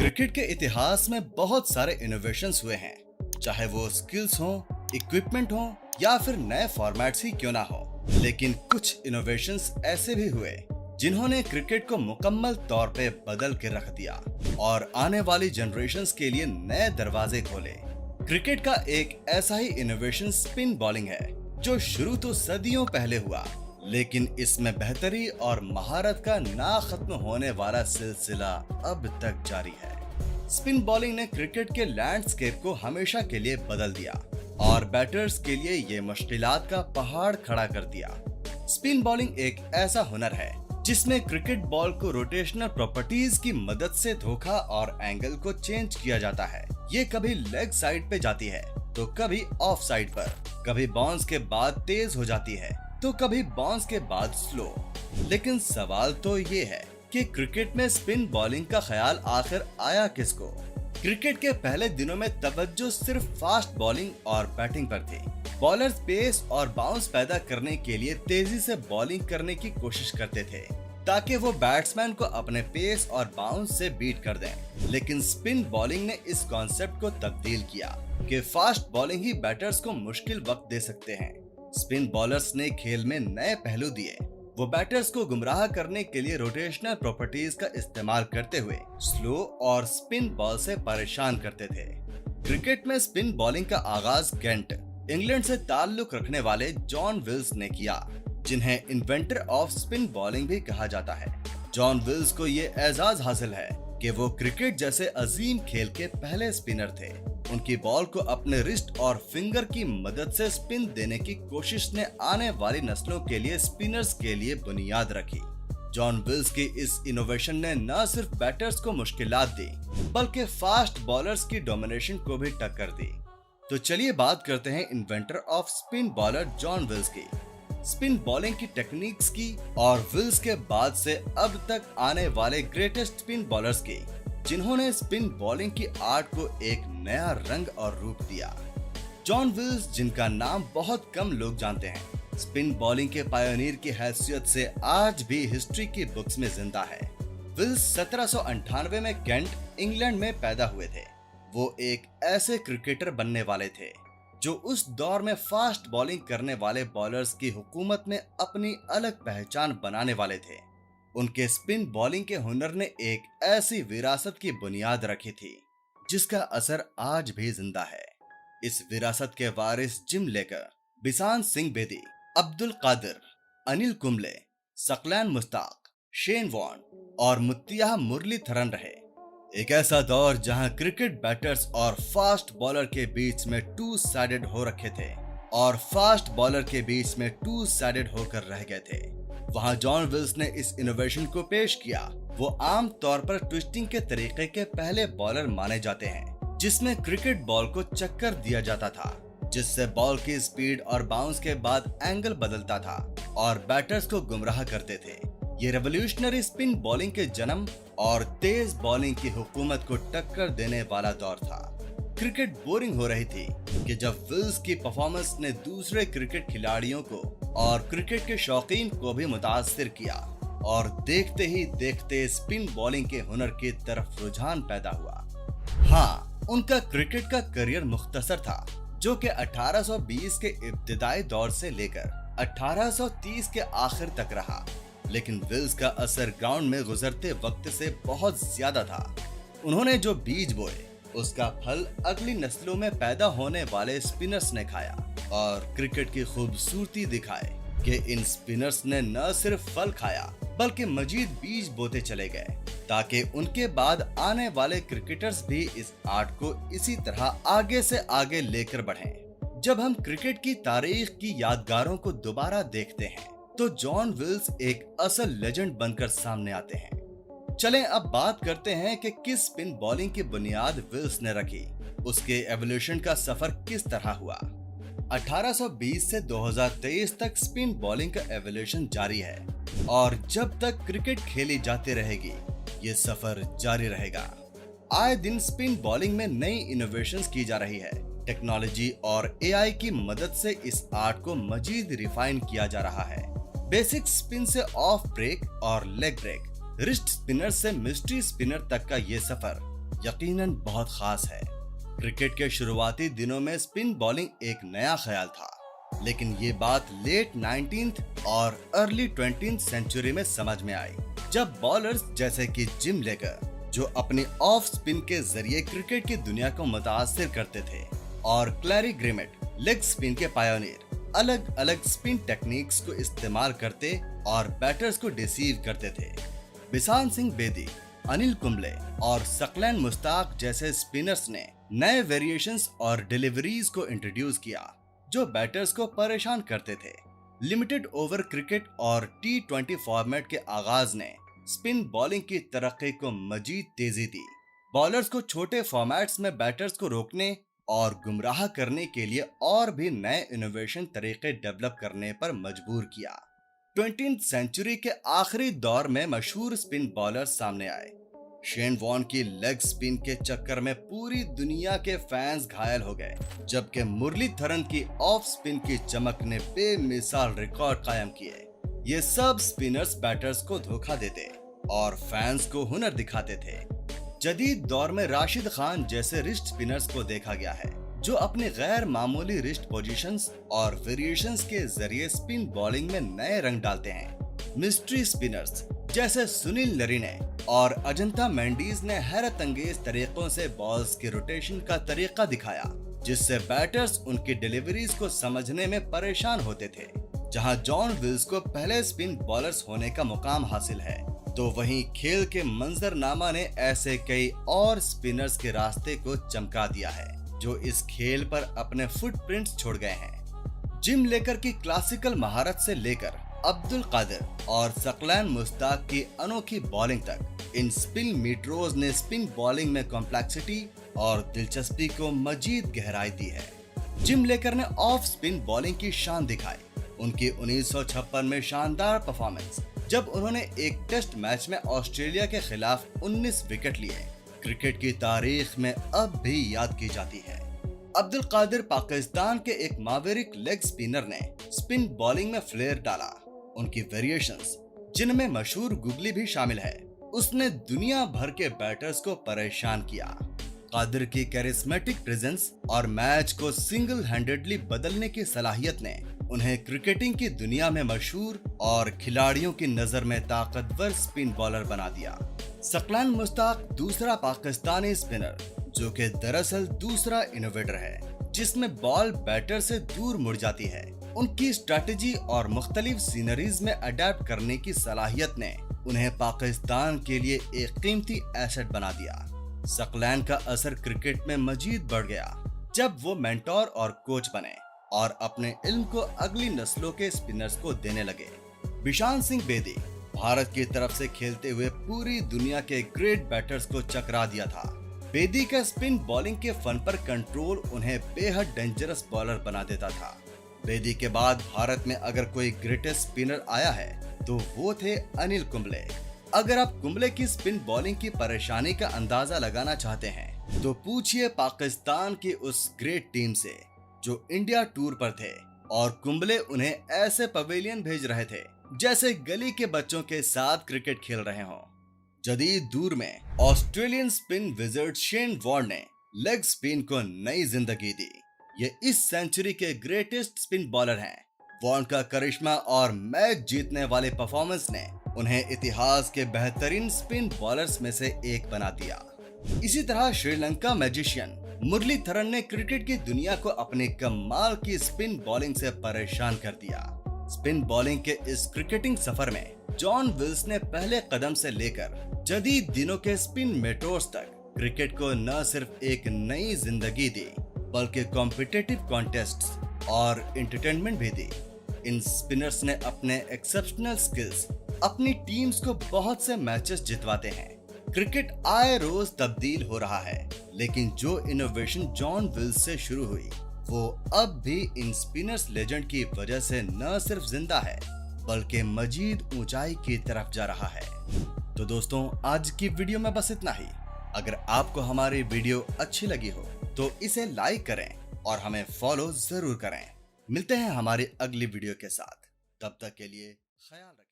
Cricket के इतिहास में बहुत सारे इनोवेशंस हुए हैं, चाहे वो स्किल्स हो, इक्विपमेंट हो या फिर नए फॉर्मेट्स ही क्यों ना हो। लेकिन कुछ इनोवेशंस ऐसे भी हुए जिन्होंने क्रिकेट को मुकम्मल तौर पे बदल के रख दिया और आने वाली जनरेशन्स के लिए नए दरवाजे खोले। क्रिकेट का एक ऐसा ही इनोवेशन स्पिन बॉलिंग है जो शुरू तो सदियों पहले हुआ, लेकिन इसमें बेहतरी और महारत का ना खत्म होने वाला सिलसिला अब तक जारी है। स्पिन बॉलिंग ने क्रिकेट के लैंडस्केप को हमेशा के लिए बदल दिया और बैटर्स के लिए ये मुश्किलात का पहाड़ खड़ा कर दिया। स्पिन बॉलिंग एक ऐसा हुनर है जिसमें क्रिकेट बॉल को रोटेशनल प्रॉपर्टीज की मदद से धोखा और एंगल को चेंज किया जाता है। ये कभी लेग साइड पे जाती है तो कभी ऑफ साइड पर, कभी बाउंस के बाद तेज हो जाती है तो कभी बाउंस के बाद स्लो। लेकिन सवाल तो ये है कि क्रिकेट में स्पिन बॉलिंग का ख्याल आखिर आया किसको? क्रिकेट के पहले दिनों में तवज्जो सिर्फ फास्ट बॉलिंग और बैटिंग पर थी। बॉलर्स पेस और बाउंस पैदा करने के लिए तेजी से बॉलिंग करने की कोशिश करते थे ताकि वो बैट्समैन को अपने पेस और बाउंस से बीट कर दें। लेकिन स्पिन बॉलिंग ने इस कॉन्सेप्ट को तब्दील किया कि फास्ट बॉलिंग ही बैटर्स को मुश्किल वक्त दे सकते हैं। स्पिन बॉलर्स ने खेल में नए पहलू दिए। वो बैटर्स को गुमराह करने के लिए रोटेशनल प्रॉपर्टीज का इस्तेमाल करते हुए स्लो और स्पिन बॉल से परेशान करते थे। क्रिकेट में स्पिन बॉलिंग का आगाज कैंट, इंग्लैंड से ताल्लुक रखने वाले जॉन विल्स ने किया, जिन्हें इन्वेंटर ऑफ स्पिन बॉलिंग भी कहा जाता है। जॉन विल्स को ये एजाज हासिल है कि वो क्रिकेट जैसे अजीम खेल के पहले स्पिनर थे। उनकी बॉल को अपने रिस्ट और फिंगर की मदद से स्पिन देने की कोशिश ने आने वाली नस्लों के लिए स्पिनर्स के लिए बुनियाद रखी। जॉन विल्स की इस इनोवेशन ने न सिर्फ बैटर्स को मुश्किलात दी बल्कि फास्ट बॉलर्स की डोमिनेशन को भी टक्कर दी। तो चलिए बात करते हैं inventor of spin bowler John Willes की, स्पिन बॉलिंग की टेक्निक्स की और विल्स के बाद से अब तक आने वाले ग्रेटेस्ट स्पिन बॉलर्स की, जिन्होंने स्पिन बॉलिंग की आर्ट को एक नया रंग और रूप दिया। जॉन विल्स, जिनका नाम बहुत कम लोग जानते हैं, स्पिन बॉलिंग के पायोनियर की हैसियत से आज भी हिस्ट्री की बुक्स में जिंदा है। विल्स 1798 में केंट, इंग्लैंड में पैदा हुए थे। वो एक ऐसे क्रिकेटर बनने वाले थे जो उस दौर में फास्ट बॉलिंग करने वाले बॉलर्स की हुकूमत में अपनी अलग पहचान बनाने वाले थे। उनके स्पिन बॉलिंग के हुनर ने एक ऐसी विरासत की बुनियाद रखी थी जिसका असर आज भी जिंदा है। इस विरासत के वारिस Jim Laker, Bishan Singh Bedi, Abdul Qadir, Anil Kumble, Saqlain Mushtaq, Shane Warne और मुत्तियाह मुरलीधरन रहे। एक ऐसा दौर जहां क्रिकेट बैटर्स और फास्ट बॉलर के बीच में टू साइडेड हो रखे थे और फास्ट बॉलर के बीच में टू साइडेड होकर रह गए थे। वहां जॉन विल्स ने इस इनोवेशन को पेश किया। वो आम तौर पर ट्विस्टिंग के तरीके के पहले बॉलर माने जाते हैं, जिसमें क्रिकेट बॉल को चक्कर दिया जाता था, जिससे बॉल की स्पीड और बाउंस के बाद एंगल बदलता था और बैटर्स को गुमराह करते थे। ये रेवोल्यूशनरी स्पिन बॉलिंग के जन्म और तेज बॉलिंग की हुकूमत को टक्कर देने वाला दौर था। क्रिकेट बोरिंग हो रही थी कि जब विल्स की परफॉर्मेंस ने दूसरे क्रिकेट खिलाड़ियों को और क्रिकेट के शौकीन को भी मुतासिर किया और देखते ही देखते स्पिन बॉलिंग के हुनर की तरफ रुझान पैदा हुआ। हाँ, उनका क्रिकेट का करियर मुख्तसर था, जो कि 1820 के इब्तिदाई दौर से लेकर 1830 के आखिर तक रहा। लेकिन विल्स का असर ग्राउंड में गुजरते वक्त से बहुत ज्यादा था। उन्होंने जो बीज बोए उसका फल अगली नस्लों में पैदा होने वाले स्पिनर्स ने खाया और क्रिकेट की खूबसूरती दिखाए कि इन स्पिनर्स ने न सिर्फ फल खाया बल्कि मजीद बीज बोते चले गए ताकि उनके बाद आने वाले क्रिकेटर्स भी इस आर्ट को इसी तरह आगे से आगे लेकर बढ़ें। जब हम क्रिकेट की तारीख की यादगारों को दोबारा देखते हैं तो जॉन विल्स एक असल लेजेंड बनकर सामने आते हैं। चलें अब बात करते हैं कि किस स्पिन बॉलिंग की बुनियाद विल्स ने रखी, उसके एवोल्यूशन का सफर किस तरह हुआ। 1820 से 2023 तक स्पिन बॉलिंग का एवोल्यूशन जारी है और जब तक क्रिकेट खेली जाती रहेगी ये सफर जारी रहेगा। आए दिन स्पिन बॉलिंग में नई इनोवेशंस की जा रही है। टेक्नोलॉजी और एआई की मदद से इस आर्ट को मजीद रिफाइन किया जा रहा है। बेसिक स्पिन से ऑफ ब्रेक और लेग ब्रेक, रिस्ट स्पिनर से मिस्ट्री स्पिनर तक का ये सफर यकीनन बहुत खास है। क्रिकेट के शुरुआती दिनों में स्पिन बॉलिंग एक नया ख्याल था, लेकिन ये बात लेट 19th और अर्ली 20th सेंचुरी में समझ में आई, जब बॉलर्स जैसे कि जिम लेकर, जो अपनी ऑफ स्पिन के जरिए क्रिकेट की दुनिया को मुतासिर करते थे, और क्लैरी ग्रिमेट, लेग स्पिन के पायोनियर, अलग अलग स्पिन टेक्निक्स को इस्तेमाल करते और बैटर्स को डिसीव करते थे। बिशान सिंह बेदी, अनिल कुंबले और सकलैन मुश्ताक जैसे स्पिनर्स ने नए वेरिएशंस और डिलीवरीज को इंट्रोड्यूस किया, जो बैटर्स को परेशान करते थे। लिमिटेड ओवर क्रिकेट और T20 फॉर्मेट के आगाज ने स्पिन बॉलिंग की तरक्की को मजीद तेजी दी। बॉलर्स को छोटे फॉर्मेट्स में बैटर्स को रोकने और गुमराह करने के लिए और भी नए इनोवेशन तरीके डेवलप करने पर मजबूर किया। 20th सेंचुरी के आखिरी दौर में मशहूर स्पिन बॉलर्स सामने आए। शेन वॉर्न की लेग स्पिन के चक्कर में पूरी दुनिया के फैंस घायल हो गए, जबकि मुरलीधरन की ऑफ स्पिन की चमक ने बेमिसाल रिकॉर्ड कायम किए। ये सब स्पिनर्स बैटर्स को धोखा देते और फैंस को हुनर दिखाते थे। जदीद दौर में राशिद खान जैसे रिस्ट स्पिनर्स को देखा गया है, जो अपने गैर मामूली रिस्ट पोजीशंस और वेरिएशंस के जरिए स्पिन बॉलिंग में नए रंग डालते हैं। मिस्ट्री स्पिनर्स जैसे सुनील नरीने और अजंता मेंडिस ने हैरत अंगेज तरीकों से बॉल्स के रोटेशन का तरीका दिखाया, जिससे बैटर्स उनकी डिलीवरीज को समझने में परेशान होते थे। जहां जॉन विल्स को पहले स्पिन बॉलर्स होने का मुकाम हासिल है, तो वहीं खेल के मंजरनामा ने ऐसे कई और स्पिनर्स के रास्ते को चमका दिया है, जो इस खेल पर अपने फुटप्रिंट्स छोड़ गए हैं। जिम लेकर की क्लासिकल महारत से लेकर अब्दुल कादिर और सकलैन मुश्ताक की अनोखी बॉलिंग तक, इन स्पिन मीट्रोज ने स्पिन बॉलिंग में कॉम्प्लेक्सिटी और दिलचस्पी को मजीद गहराई दी है। जिम लेकर ने ऑफ स्पिन बॉलिंग की शान दिखाई। उनकी 1956 में शानदार परफॉर्मेंस, जब उन्होंने एक टेस्ट मैच में ऑस्ट्रेलिया के खिलाफ 19 विकेट लिए, क्रिकेट की तारीख में अब भी याद की जाती है। अब्दुल कादिर पाकिस्तान के एक मावेरिक लेग स्पिनर ने स्पिन बॉलिंग में फ्लेयर डाला। उनकी वेरिएशंस, जिनमें मशहूर गुगली भी शामिल है, उसने दुनिया भर के बैटर्स को परेशान किया। कादिर की कैरिस्मेटिक प्रेजेंस और मैच को सिंगल हैंडेडली बदलने की सलाहियत ने उन्हें क्रिकेटिंग की दुनिया में मशहूर और खिलाड़ियों की नजर में ताकतवर स्पिन बॉलर बना दिया। सकलैन मुश्ताक दूसरा पाकिस्तानी स्पिनर, जो कि दरअसल दूसरा इनोवेटर है, जिसमें बॉल बैटर से दूर मुड़ जाती है। उनकी स्ट्रेटेजी और मुख्तलिफ सीनरीज में अडेप्ट करने की सलाहियत ने उन्हें पाकिस्तान के लिए एक कीमती एसेट बना दिया। सकलैन का असर क्रिकेट में मजीद बढ़ गया जब वो मेंटोर और कोच बने और अपने इल्म को अगली नस्लों के स्पिनर्स को देने लगे। बिशान सिंह बेदी भारत की तरफ से खेलते हुए पूरी दुनिया के ग्रेट बैटर्स को चकरा दिया था। बेदी का स्पिन बॉलिंग के फन पर कंट्रोल उन्हें बेहद डेंजरस बॉलर बना देता था। बेदी के बाद भारत में अगर कोई ग्रेटेस्ट स्पिनर आया है तो वो थे अनिल कुंबले। अगर आप कुंबले की स्पिन बॉलिंग की परेशानी का अंदाजा लगाना चाहते हैं तो पूछिए पाकिस्तान की उस ग्रेट टीम से जो इंडिया टूर पर थे और कुंबले उन्हें ऐसे पवेलियन भेज रहे थे जैसे गली के बच्चों के साथ क्रिकेट खेल रहे हों। जदीद दौर में Australian spin wizard Shane Warne ने लेग स्पिन को नई जिंदगी दी। ये इस सेंचुरी के ग्रेटेस्ट स्पिन बॉलर हैं। वॉर्न का करिश्मा और मैच जीतने वाले परफॉर्मेंस ने उन्हें इतिहास के बेहतरीन स्पिन बॉलर्स में से एक बना दिया। इसी तरह श्रीलंका मैजिशियन मुरलीधरन ने क्रिकेट की दुनिया को अपने कमाल की स्पिन बॉलिंग से परेशान कर दिया। स्पिन बॉलिंग के इस क्रिकेटिंग सफर में जॉन विल्स ने पहले कदम से लेकर जदीद दिनों के स्पिन मेट्रोस तक क्रिकेट को न सिर्फ एक नई जिंदगी दी बल्कि कॉम्पिटिटिव कॉन्टेस्ट्स और एंटरटेनमेंट भी दी। इन स्पिनर्स ने अपने एक्सेप्शनल स्किल्स अपनी टीम्स को बहुत से मैचेस जितवाते हैं। क्रिकेट आए रोज तब्दील हो रहा है, लेकिन जो इनोवेशन जॉन विल्स से शुरू हुई वो अब भी इन स्पिनर्स लेजेंड की वजह से न सिर्फ जिंदा है बल्कि मजीद ऊंचाई की तरफ जा रहा है। तो दोस्तों, आज की वीडियो में बस इतना ही। अगर आपको हमारी वीडियो अच्छी लगी हो तो इसे लाइक करें और हमें फॉलो जरूर करें। मिलते हैं हमारी अगली वीडियो के साथ। तब तक के लिए ख्याल रखें।